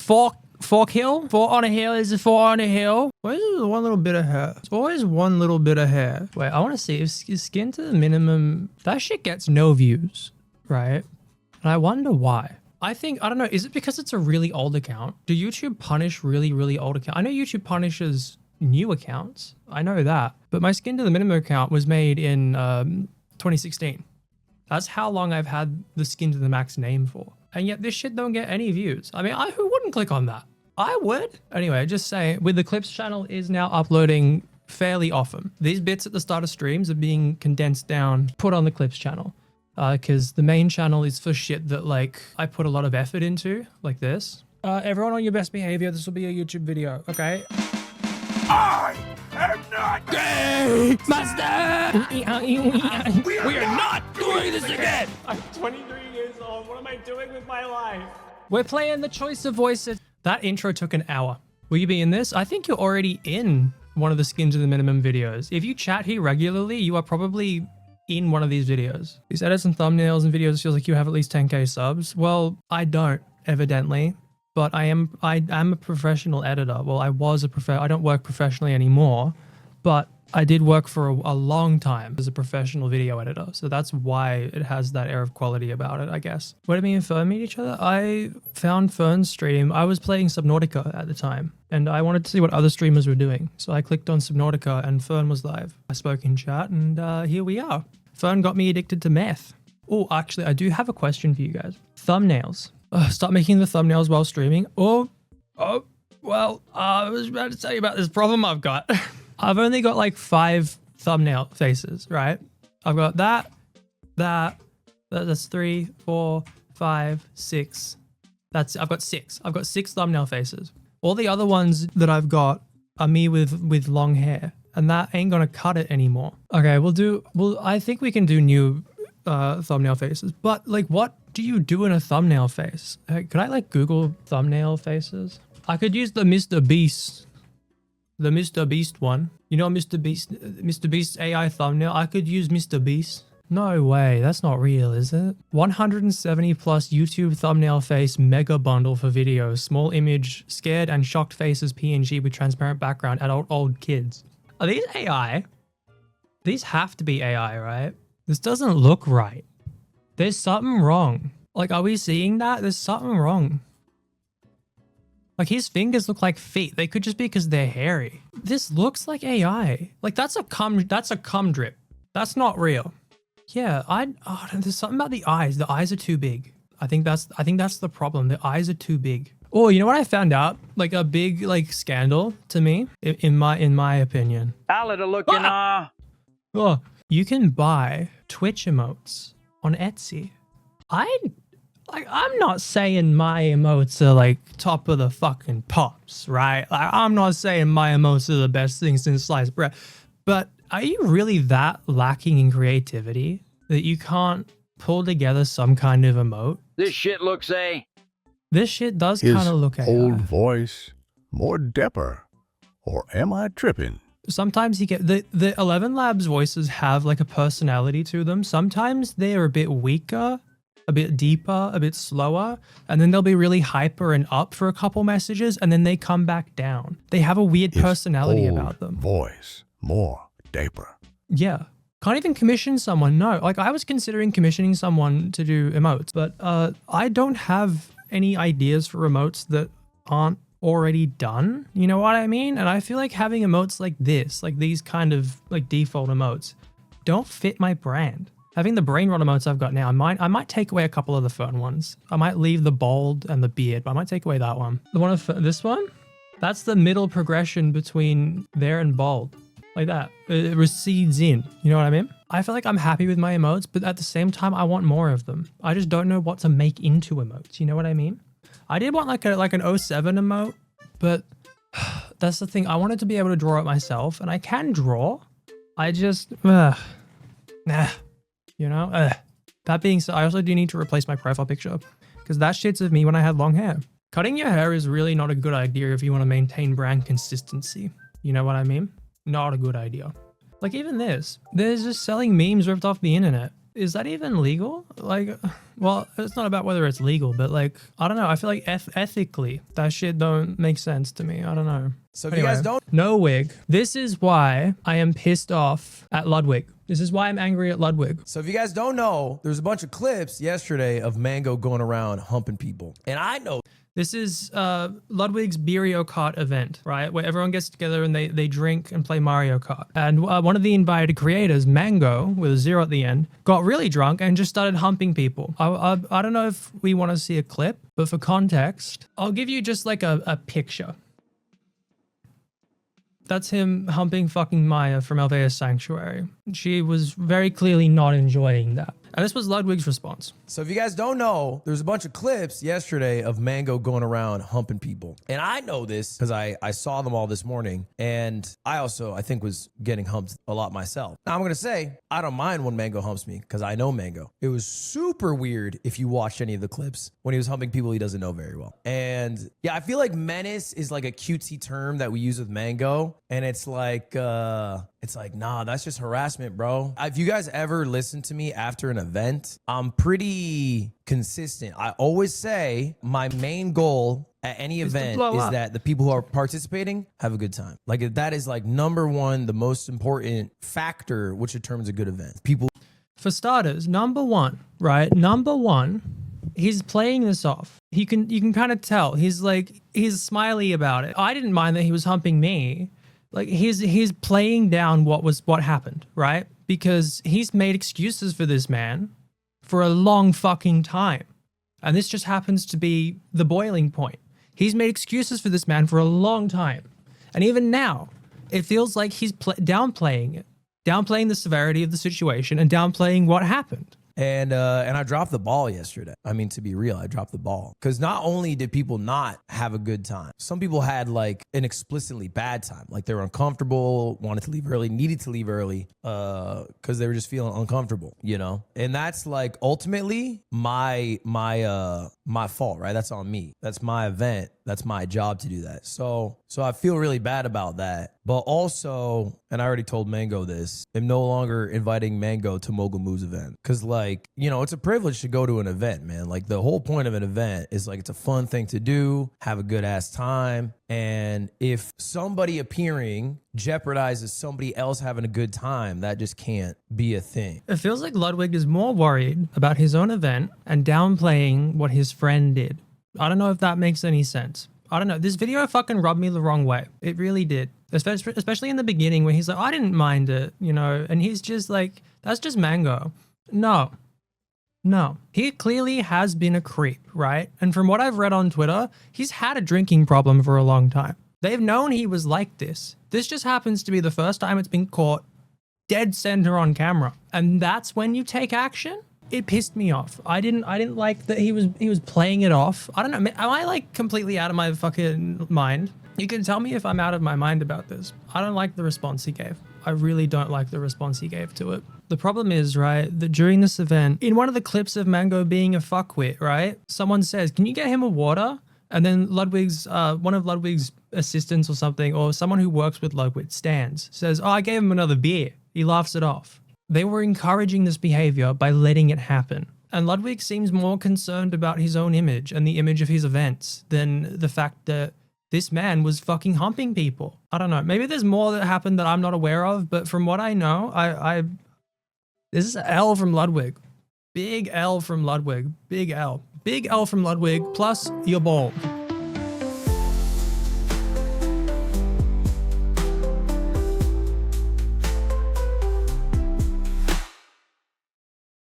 Fork hill? Four on a hill is a four on a hill. Why is there one little bit of hair? It's always one little bit of hair. Wait, I want to see if skin to the minimum. That shit gets no views, right? And I wonder why. I don't know, is it because it's a really old account? Do YouTube punish really, really old accounts? I know YouTube punishes new accounts. I know that. But my skin to the minimum account was made in 2016. That's how long I've had the skin to the max name for. And yet this shit don't get any views. I mean, who wouldn't click on that? I would. Anyway, just saying, with the clips channel is now uploading fairly often. These bits at the start of streams are being condensed down, put on the clips channel. Because the main channel is for shit that like I put a lot of effort into, like this. Everyone on your best behavior, this will be a YouTube video, okay? I am not gay, master! We are not doing this again! I'm 23 years old, what am I doing with my life? We're playing the choice of voices. That intro took an hour. Will you be in this? I think you're already in one of the skin to the minimum videos. If you chat here regularly, you are probably in one of these videos. These edits and thumbnails and videos feels like you have at least 10k subs. Well, I don't, evidently, but I am a professional editor. Well, I was I don't work professionally anymore, but I did work for a long time as a professional video editor. So that's why it has that air of quality about it, I guess. Where did me and Fern meet each other? I found Fern's stream. I was playing Subnautica at the time and I wanted to see what other streamers were doing. So I clicked on Subnautica and Fern was live. I spoke in chat and here we are. Fern got me addicted to meth. Oh, actually, I do have a question for you guys. Thumbnails. Start making the thumbnails while streaming. Well, I was about to tell you about this problem I've got. I've only got like 5 thumbnail faces, right? I've got that's 3, 4, 5, 6. I've got 6. I've got 6 thumbnail faces. All the other ones that I've got are me with long hair. And that ain't gonna cut it anymore. Okay, I think we can do new thumbnail faces, but like what do you do in a thumbnail face? Could I like Google thumbnail faces? I could use the Mr. Beast one. You know Mr. Beast's AI thumbnail? I could use Mr. Beast. No way, that's not real, is it? 170 plus YouTube thumbnail face mega bundle for videos, small image, scared and shocked faces PNG with transparent background, adult old kids. Are these AI? These have to be AI, right? This doesn't look right. There's something wrong. Like, are we seeing that? There's something wrong. Like, his fingers look like feet. They could just be because they're hairy. This looks like AI. Like, that's a cum drip. That's not real. Yeah, there's something about the eyes. The eyes are too big. I think that's the problem. The eyes are too big. Oh, you know what I found out? Like a big like scandal to me, in my opinion. Oh, you can buy Twitch emotes on Etsy. I'm not saying my emotes are like top of the fucking pops, right? Like, I'm not saying my emotes are the best thing since sliced bread, but are you really that lacking in creativity that you can't pull together some kind of emote? This shit looks This shit does kind of look AI. Old voice more dapper, or am I tripping? Sometimes you get the 11 Labs voices have like a personality to them. Sometimes they're a bit weaker, a bit deeper, a bit slower, and then they'll be really hyper and up for a couple messages, and then they come back down. They have a weird personality about them. Voice more dapper. Yeah. Can't even commission someone. No, like I was considering commissioning someone to do emotes, but I don't have any ideas for emotes that aren't already done. You know what I mean? And I feel like having emotes like this, like these kind of like default emotes, don't fit my brand. Having the brain rot emotes I've got now, I might take away a couple of the fun ones. I might leave the bald and the beard, but I might take away that one. The one of this one? That's the middle progression between there and bald. Like that. It recedes in. You know what I mean? I feel like I'm happy with my emotes, but at the same time, I want more of them. I just don't know what to make into emotes. You know what I mean? I did want like an 07 emote, but that's the thing. I wanted to be able to draw it myself, and I can draw. I just, nah. You know? That being said, I also do need to replace my profile picture because that shit's of me when I had long hair. Cutting your hair is really not a good idea if you want to maintain brand consistency. You know what I mean? Not a good idea. Like even this, they're just selling memes ripped off the internet. is that even legal? Like, well, it's not about whether it's legal, but like, I don't know. I feel like ethically, that shit don't make sense to me. I don't know. So if you guys don't know, Wig, this is why I am pissed off at Ludwig. This is why I'm angry at Ludwig. So if you guys don't know, there's a bunch of clips yesterday of Mango going around humping people. And I know. This is Ludwig's Mario Kart event, right? Where everyone gets together and they drink and play Mario Kart. And one of the invited creators, Mango, with a 0 at the end, got really drunk and just started humping people. I don't know if we want to see a clip, but for context, I'll give you just like a picture. That's him humping fucking Maya from Alvea's Sanctuary. She was very clearly not enjoying that. And this was Ludwig's response. So if you guys don't know, there's a bunch of clips yesterday of Mango going around humping people. And I know this because I saw them all this morning. And I think was getting humped a lot myself. Now I'm going to say, I don't mind when Mango humps me because I know Mango. It was super weird if you watched any of the clips when he was humping people he doesn't know very well. And yeah, I feel like menace is like a cutesy term that we use with Mango. And it's like, nah, that's just harassment, bro. If you guys ever listen to me after an event, I'm pretty consistent. I always say my main goal at any event is that the people who are participating have a good time. Like that is like number one, the most important factor which determines a good event. People. For starters, number one, right? Number one, he's playing this off. You can kind of tell. He's smiley about it. I didn't mind that he was humping me. Like he's playing down what happened, right? Because he's made excuses for this man for a long fucking time. And this just happens to be the boiling point. He's made excuses for this man for a long time. And even now, it feels like he's downplaying it, downplaying the severity of the situation and downplaying what happened. And I dropped the ball yesterday. I mean, to be real, I dropped the ball. Because not only did people not have a good time, some people had like an explicitly bad time. Like they were uncomfortable, wanted to leave early, needed to leave early because they were just feeling uncomfortable, you know? And that's like ultimately my fault, right? That's on me. That's my event. That's my job to do that. So I feel really bad about that. But also, and I already told Mango this, I'm no longer inviting Mango to Mogul Moves event. Because like, you know, it's a privilege to go to an event, man. Like the whole point of an event is like, it's a fun thing to do, have a good ass time. And if somebody appearing jeopardizes somebody else having a good time, that just can't be a thing. It feels like Ludwig is more worried about his own event and downplaying what his friend did. I don't know if that makes any sense. I don't know. This video fucking rubbed me the wrong way. It really did. Especially in the beginning where he's like, I didn't mind it, you know, and he's just like, that's just Mango. No. He clearly has been a creep, right? And from what I've read on Twitter, he's had a drinking problem for a long time. They've known he was like this. This just happens to be the first time it's been caught dead center on camera. And that's when you take action? It pissed me off. I didn't like that he was playing it off. I don't know. Am I like completely out of my fucking mind? You can tell me if I'm out of my mind about this. I don't like the response he gave. I really don't like the response he gave to it. The problem is, right, that during this event, in one of the clips of Mango being a fuckwit, right, someone says, can you get him a water? And then one of Ludwig's assistants or something, or someone who works with Ludwig says, oh, I gave him another beer. He laughs it off. They were encouraging this behavior by letting it happen. And Ludwig seems more concerned about his own image and the image of his events than the fact that this man was fucking humping people. I don't know. Maybe there's more that happened that I'm not aware of, but from what I know, this is an L from Ludwig. Big L from Ludwig. Big L. Big L from Ludwig, plus you're bald.